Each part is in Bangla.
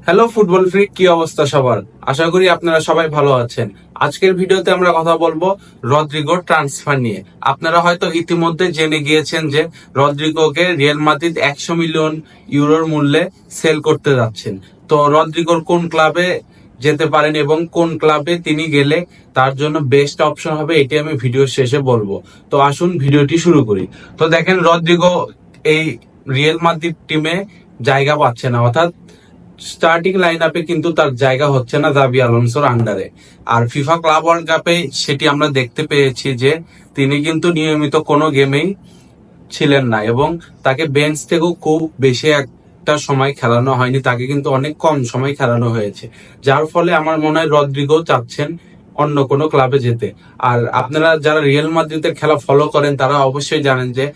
হ্যালো ফুটবল ফ্রিক, কি অবস্থা সবার? আশা করি আপনারা সবাই ভালো আছেন। আজকের ভিডিওতে আমরা কথা বলবো রদ্রিগোর ট্রান্সফার নিয়ে। আপনারা হয়তো ইতিমধ্যে জেনে গিয়েছেন যে রদ্রিগোকে রিয়াল মাদ্রিদ 100 মিলিয়ন ইউরোর মূল্যে সেল করতে যাচ্ছেন। তো রদ্রিগোর কোন ক্লাবে যেতে পারেন এবং কোন ক্লাবে তিনি গেলে তার জন্য বেস্ট অপশন হবে, এটি আমি ভিডিওর শেষে বলবো। তো আসুন ভিডিওটি শুরু করি। তো দেখেন, রদ্রিগো এই রিয়াল মাদ্রিদ টিমে জায়গা পাচ্ছে না, অর্থাৎ স্টার্টিং লাইন আপে কিন্তু তার জায়গা হচ্ছে না জাবি আলোনসোর আন্ডারে। আর ফিফা ক্লাব ওয়ার্ল্ড কাপে সেটি আমরা দেখতে পেয়েছি যে তিনি কিন্তু নিয়মিত কোনো গেমেই ছিলেন না এবং তাকে বেঞ্চ থেকেও খুব বেশি একটা সময় খেলানো হয়নি, তাকে কিন্তু অনেক কম সময় খেলানো হয়েছে। যার ফলে আমার মনে হয় রদ্রিগো চাচ্ছেন অন্য কোনো ক্লাবে যেতে। আর আপনারা যারা রিয়াল মাদ্রিদের খেলা ফলো করেন তারা অবশ্যই জানেন যে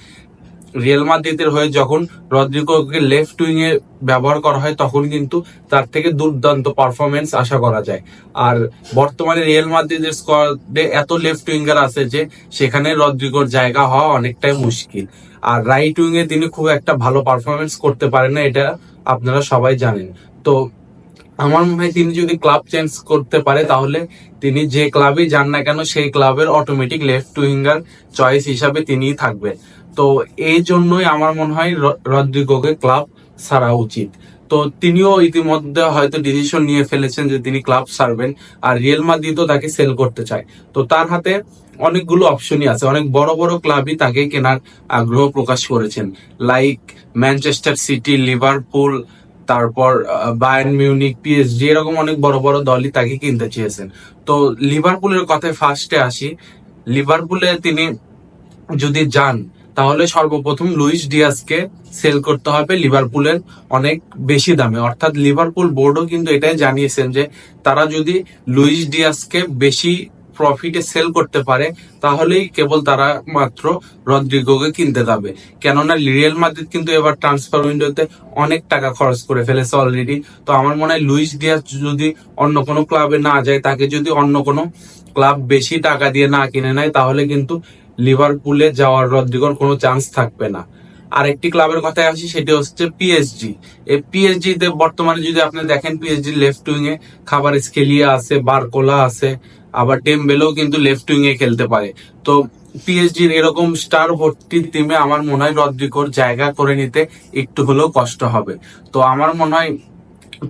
রিয়াল মাদ্রিদের হয়ে যখন রদ্রিগোকে লেফট উইং এ ব্যবহার করা হয় তখন কিন্তু তার থেকে দুর্দান্ত পারফরমেন্স আশা করা যায়। আর বর্তমানে রিয়াল মাদ্রিদের স্কোয়াডে এত লেফট উইঙ্গার আছে যে সেখানে রদ্রিগোর জায়গা হওয়া অনেকটাই মুশকিল। আর রাইট উইং এ তিনি খুব একটা ভালো পারফরমেন্স করতে পারেন না, এটা আপনারা সবাই জানেন। তো আমার মনে হয় তিনি যদি ক্লাব চেঞ্জ করতে পারে তাহলে তিনি যে ক্লাবেই যান না কেন সেই ক্লাবের অটোমেটিক লেফট উইঙ্গার চয়েস হিসাবে তিনিই থাকবেন। তো এই জন্যই আমার মনে হয় রদ্রিগোকে ক্লাব ছাড়া উচিত। তো তিনিও ইতিমধ্যে হয়তো ডিসিশন নিয়ে ফেলেছেন যে তিনি ক্লাব ছাড়বেন, আর রিয়াল মাদ্রিদও তাকে সেল করতে চায়। তো তার হাতে অনেকগুলো অপশনই আছে, অনেক বড় বড় ক্লাবই তাকে কেনার আগ্রহ প্রকাশ করেছেন, লাইক ম্যানচেস্টার সিটি, লিভারপুল, তারপর বায়ার্ন মিউনিক, পিএসজি, এরকম অনেক বড় বড় দলই তাকে কিনতে চেয়েছেন। তো লিভারপুলের কথায় ফার্স্টে আসি। লিভারপুলে তিনি যদি যান তাহলে সর্বপ্রথম লুইস ডিয়াজকে সেল করতে হবে লিভারপুলের অনেক বেশি দামে। অর্থাৎ লিভারপুল বোর্ডও কিন্তু এটাই জানিয়েছেন যে তারা যদি লুইস ডিয়াজকে বেশি প্রফিটে সেল করতে পারে তাহলেই কেবল তারা মাত্র রদ্রিগোকে কিনতে যাবে। কেননা রিয়াল মাদ্রিদ কিন্তু এবার ট্রান্সফার উইন্ডোতে অনেক টাকা খরচ করে ফেলেছে অলরেডি। তো আমার মনে হয় লুইস ডিয়াজ যদি অন্য কোনো ক্লাবে না যায়, তাকে যদি অন্য কোনো ক্লাব বেশি টাকা দিয়ে না কিনে নেয় তাহলে কিন্তু লিভারপুলে যাওয়ার রদ্রিগোর কোনো চান্স থাকবে না। আরেকটি ক্লাবের কথায় আসি, সেটি হচ্ছে পিএসজি। এই পিএসজি তে বর্তমানে যদি আপনি দেখেন, পিএসজি লেফট উইং এ খাবারজখেলিয়া আছে, বারকোলা আছে, আবার ডেমবেলেও কিন্তু লেফট উইং এ খেলতে পারে। তো পিএসজির এরকম স্টার ভর্তি টিমে আমার মনে হয় রদ্রিগোর জায়গা করে নিতে একটু হলেও কষ্ট হবে। তো আমার মনে হয়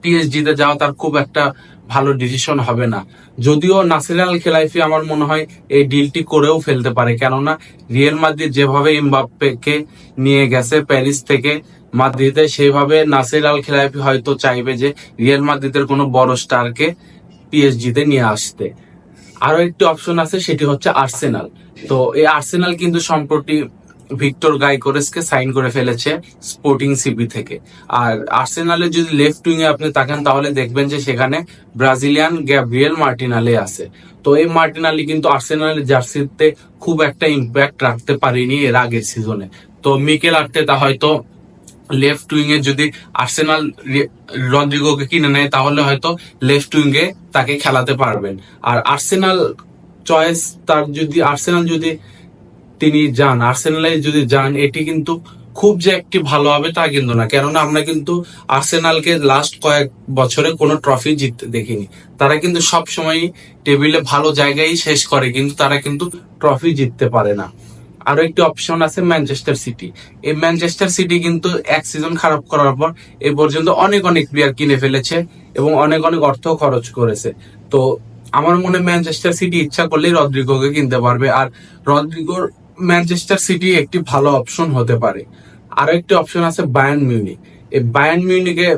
পিএসজি তে যাওয়া তার খুব একটা ভালো ডিসিশন হবে না। যদিও নাসির আল খেলাইফি আমার মনে হয় এই ডিলটি করেও ফেলতে পারে, কেননা রিয়াল মাদ্রিদ যেভাবে এমবাপ্পেকে নিয়ে গেছে প্যারিস থেকে মাদ্রিদে, সেইভাবে নাসির আল খেলাইফি হয়তো চাইবে যে রিয়াল মাদ্রিদের কোনো বড় স্টারকে পিএসজি তে নিয়ে আসতে। আরো একটি অপশন আছে, সেটি হচ্ছে আর্সেনাল। তো এই আর্সেনাল কিন্তু সম্প্রতি ভিক্টর গাইকোরেসকে সাইন করে ফেলেছে স্পোর্টিং সিপি থেকে। আর আর্সেনালে যদি লেফট উইং এ আপনি তাকান তাহলে দেখবেন যে সেখানে ব্রাজিলিয়ান গ্যাব্রিয়েল মার্টিনালে আছে। তো এই মার্টিনালি কিন্তু আর্সেনালের জার্সিতে খুব একটা ইম্প্যাক্ট রাখতে পারেনি এর আগের সিজনে। তো মিকেল আর্তেতা হয়তো লেফট উইং এ যদি আর্সেনাল রদ্রিগোকে কিনে নেয় তাহলে হয়তো লেফট উইং এ তাকে খেলাতে পারবেন। আর আর্সেনাল চয়েস তার, যদি আর্সেনাল যদি তিনি যান, আর্সেনালে যদি যান, এটি কিন্তু খুব যে একটি ভালো হবে তা কিন্তু না। কেননা আমরা কিন্তু আর্সেনালকে লাস্ট কয়েক বছরে কোনো ট্রফি জিততে দেখিনি। তারা কিন্তু সব সময় টেবিলে ভালো জায়গায় শেষ করে, কিন্তু তারা কিন্তু ট্রফি জিততে পারে না। আরো একটি অপশন আছে ম্যানচেস্টার সিটি। এই ম্যানচেস্টার সিটি কিন্তু এক সিজন খারাপ করার পর এ পর্যন্ত অনেক অনেক প্লেয়ার কিনে ফেলেছে এবং অনেক অনেক অর্থ খরচ করেছে। তো আমার মনে হয় ম্যানচেস্টার সিটি ইচ্ছা করলেই রদ্রিগোকে কিনতে পারবে, আর রদ্রিগোর ম্যানচেস্টার সিটি একটি ভালো অপশন হতে পারে। আরো একটি অপশন আছে বায়ার্ন মিউনিক। এই বায়ার্ন মিউনিকে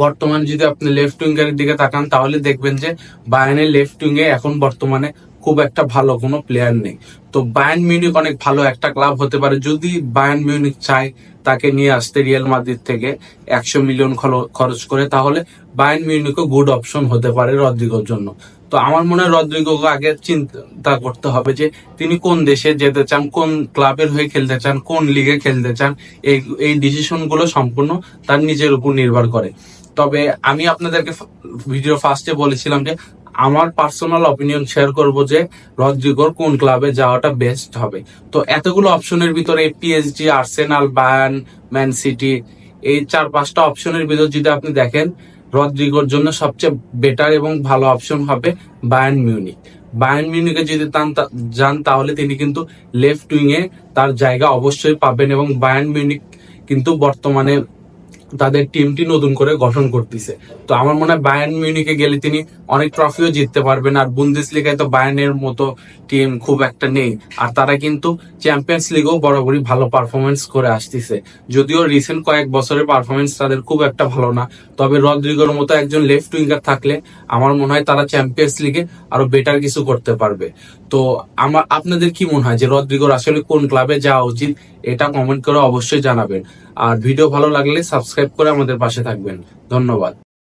বর্তমানে যদি আপনি লেফট উইঙ্গারের দিকে তাকান তাহলে দেখবেন যে বায়ার্নের লেফট উইঙ্গে এখন বর্তমানে খুব একটা ভালো কোনো প্লেয়ার নেই। তো বায়ার্ন মিউনিক অনেক ভালো একটা ক্লাব হতে পারে যদি বায়ার্ন মিউনিক চায় তাকে নিয়ে আসতে রিয়াল মাদ্রিদ থেকে 100 মিলিয়ন খরচ করে, তাহলে বায়ার্ন মিউনিকও গুড অপশন হতে পারে রদ্রিগোর জন্য। তো আমার মনে হয় রদ্রিগোকে আগে চিন্তা করতে হবে যে তিনি কোন দেশে যেতে চান, কোন ক্লাবের হয়ে খেলতে চান, কোন লিগে খেলতে চান। এই এই ডিসিশন গুলো সম্পূর্ণ তার নিজের উপর নির্ভর করে। তবে আমি আপনাদেরকে ভিডিও ফার্স্টে বলেছিলাম যে আমার পার্সোনাল অপিনিয়ন শেয়ার করব যে রদ্রিগোর কোন ক্লাবে যাওয়াটা বেস্ট হবে। তো এতগুলো অপশনের ভিতরে PSG, Arsenal, Bayern, man city, এই 4-5টা অপশনের ভিতর যদি আপনি দেখেন রদ্রিগোর জন্য সবচেয়ে বেটার এবং ভালো অপশন হবে বায়ার্ন মিউনিক। বায়ার্ন মিউনিকে যদি যান তাহলে তিনি কিন্তু লেফট উইং এ তার জায়গা অবশ্যই পাবেন, এবং বায়ার্ন মিউনিক কিন্তু বর্তমানে তাদের টিমটি নতুন করে গঠন করতেছে। তো আমার মনে হয় বায়ার্ন মিউনিকে গেলে তিনি অনেক ট্রফিও জিততে পারবেন। আর বুন্দেসলিগায় তো বায়ার্নের মতো টিম খুব একটা নেই, আর তারা কিন্তু চ্যাম্পিয়ন্স লিগেও বরাবরই ভালো পারফরমেন্স করে আসতেছে। যদিও রিসেন্ট কয়েক বছরের পারফরমেন্স তাদের খুব একটা ভালো না, তবে রদ্রিগোর মতো একজন লেফট উইঙ্গার থাকলে আমার মনে হয় তারা চ্যাম্পিয়ন্স লিগে আরো বেটার কিছু করতে পারবে। তো আপনাদের কি মনে হয় যে রদ্রিগোর আসলে কোন ক্লাবে যাওয়া উচিত? এটা কমেন্ট করে অবশ্যই জানাবেন। আর ভিডিও ভালো লাগলে সাবস্ক্রাইব করে আমাদের পাশে থাকবেন। ধন্যবাদ।